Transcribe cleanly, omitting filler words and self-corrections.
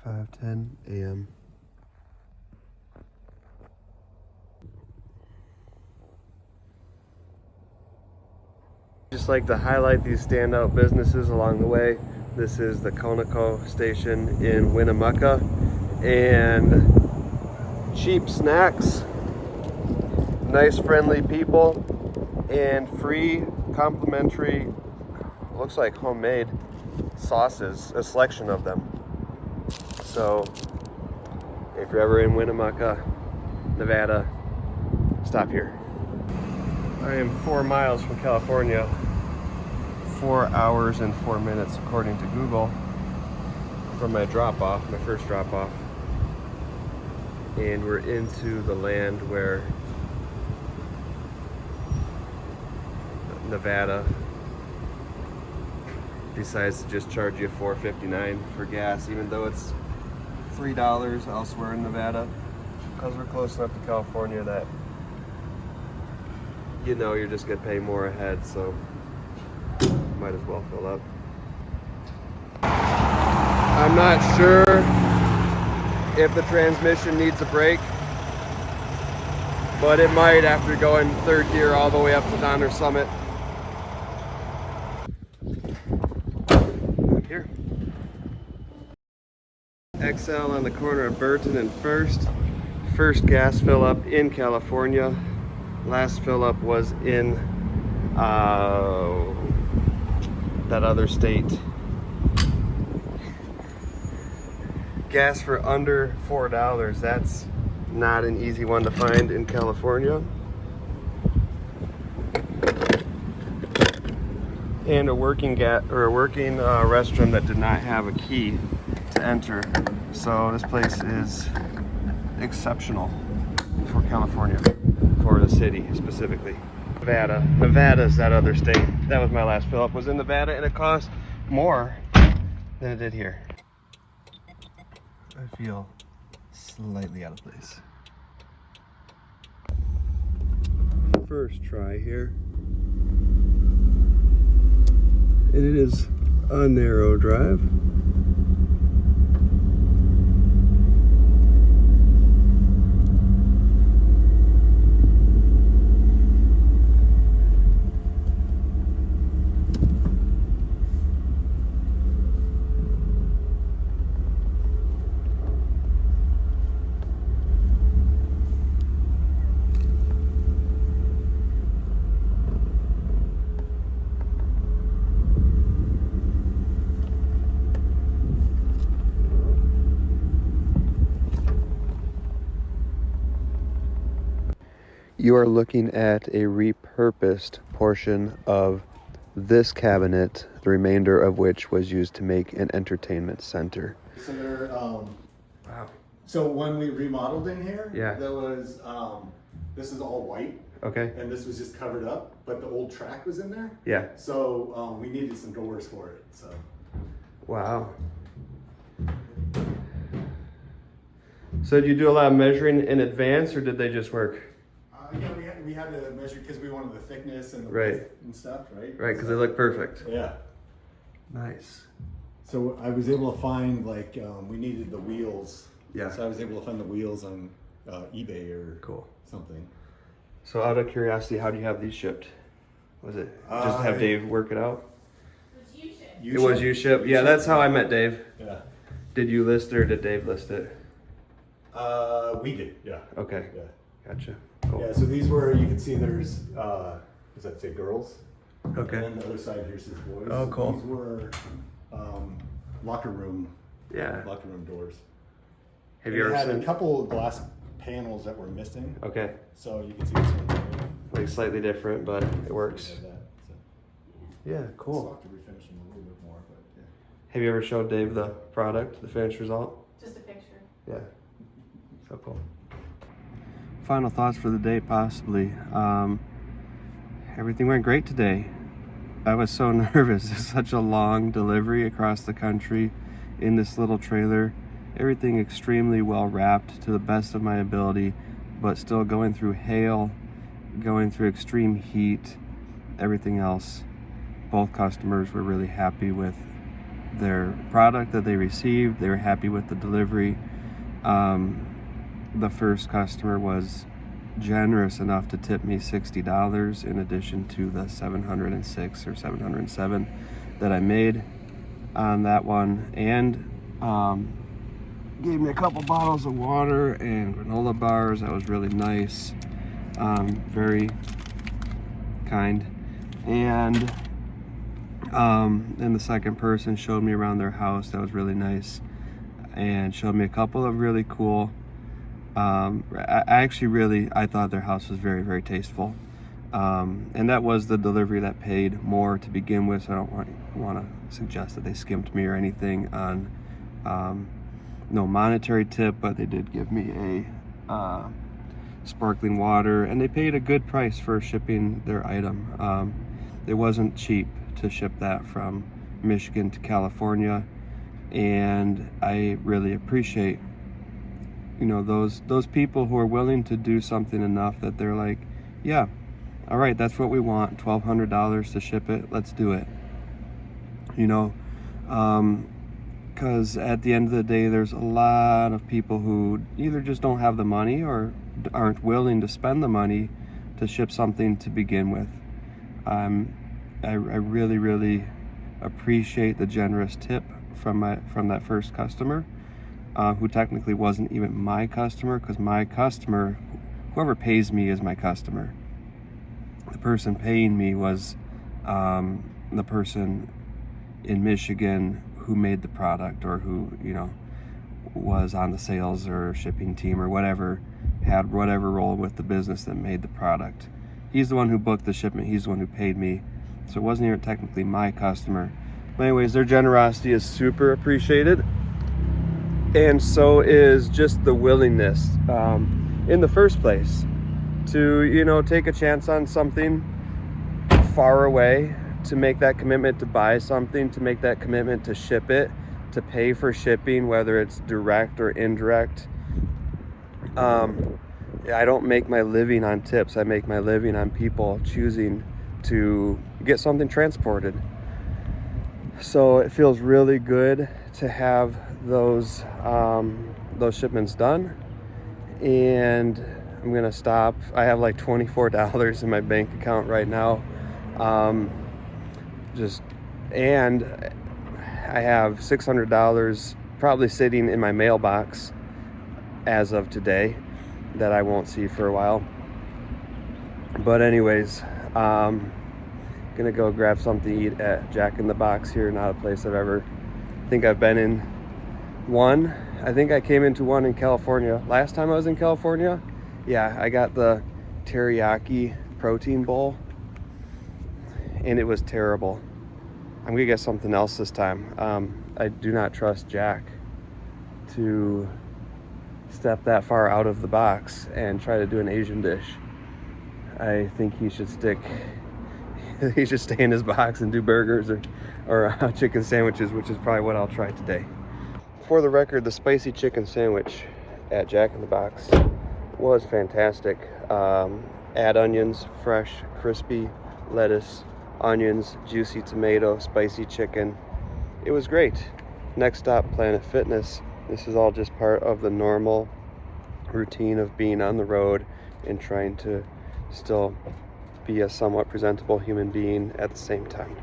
5:10 a.m. Just like to highlight these standout businesses along the way. This is the Conoco station in Winnemucca, and cheap snacks, nice friendly people, and free complimentary, looks like homemade sauces, a selection of them. So if you're ever in Winnemucca, Nevada, stop here. I am 4 miles from California, 4 hours and 4 minutes according to Google, from my drop-off, my first drop-off. And we're into the land where Nevada decides to just charge you $4.59 for gas, even though it's $3 elsewhere in Nevada, because we're close enough to California that you know you're just gonna pay more ahead, so might as well fill up. I'm not sure if the transmission needs a brake, but it might after going third gear all the way up to Donner Summit. Up here. XL on the corner of Burton and First. First gas fill up in California. Last fill up was in that other state. Gas for under $4. That's not an easy one to find in California. And a working restroom that did not have a key to enter. So this place is exceptional for California, for the city specifically. Nevada's that other state. That was my last fill up, was in Nevada, and it cost more than it did here. I feel slightly out of place. First try here. And it is a narrow drive. You are looking at a repurposed portion of this cabinet, the remainder of which was used to make an entertainment center. So there, Wow. so when we remodeled in here, Yeah. there was, this is all white. Okay. And this was just covered up, but the old track was in there. Yeah. So we needed some doors for it, so. Wow. So did you do a lot of measuring in advance, or did they just work? Yeah, we had to measure because we wanted the thickness and the Right. width and stuff, right? Right, because they look perfect. Yeah. Nice. So I was able to find, like, we needed the wheels. Yeah. So I was able to find the wheels on eBay or Cool. something. So out of curiosity, how do you have these shipped? Was it just have Dave work it out? It was you ship. Yeah, that's how I met Dave. Yeah. Did you list it or did Dave list it? We did, yeah. Okay. Yeah. Gotcha. Cool. Yeah, so these were, you can see there's, does that say girls? Okay. And then the other side here says boys. Oh, cool. These were locker room doors. Have you ever had seen? a couple of glass panels that were missing. Okay. So you can see this one. Like slightly different, but it works. That, so. Yeah, Still cool. have to refinish them a little bit more, but yeah. Have you ever showed Dave the product, the finished result? Just a picture. Yeah. So cool. Final thoughts for the day, possibly. Everything went great today. I was so nervous. It's such a long delivery across the country in this little trailer. Everything extremely well wrapped to the best of my ability, but still going through hail, going through extreme heat, everything else. Both customers were really happy with their product that they received. They were happy with the delivery. The first customer was generous enough to tip me $60 in addition to the $706 or $707 that I made on that one, and gave me a couple bottles of water and granola bars. That was really nice. Very kind. And the second person showed me around their house. That was really nice, and showed me a couple of really cool I thought their house was very, very tasteful. And that was the delivery that paid more to begin with, so I don't want to suggest that they skimped me or anything on no monetary tip, but they did give me a sparkling water, and they paid a good price for shipping their item. It wasn't cheap to ship that from Michigan to California, and I really appreciate, you know, those people who are willing to do something enough that they're like, yeah, all right, that's what we want, $1,200 to ship it, let's do it. You know, because at the end of the day, there's a lot of people who either just don't have the money or aren't willing to spend the money to ship something to begin with. I really, really appreciate the generous tip from that first customer, who technically wasn't even my customer, because my customer, whoever pays me is my customer. The person paying me was the person in Michigan who made the product, or who, you know, was on the sales or shipping team or whatever, had whatever role with the business that made the product. He's the one who booked the shipment, he's the one who paid me, so it wasn't even technically my customer. But anyways, their generosity is super appreciated, and so is just the willingness in the first place to, you know, take a chance on something far away, to make that commitment to buy something, to make that commitment to ship it, to pay for shipping, whether it's direct or indirect. I don't make my living on tips. I make my living on people choosing to get something transported. So it feels really good to have those shipments done. And I'm gonna stop. I have like $24 in my bank account right now. And I have $600 probably sitting in my mailbox as of today that I won't see for a while. But anyways, gonna go grab something to eat at Jack in the Box here. Not a place I've been in one. I think I came into one in California last time I was in California. Yeah, I got the teriyaki protein bowl, and it was terrible. I'm gonna get something else this time. I do not trust Jack to step that far out of the box and try to do an Asian dish. I think he should stay in his box and do burgers or chicken sandwiches, which is probably what I'll try today. For the record, the spicy chicken sandwich at Jack in the Box was fantastic. Add onions, fresh, crispy, lettuce, onions, juicy tomato, spicy chicken. It was great. Next stop, Planet Fitness. This is all just part of the normal routine of being on the road and trying to still be a somewhat presentable human being at the same time.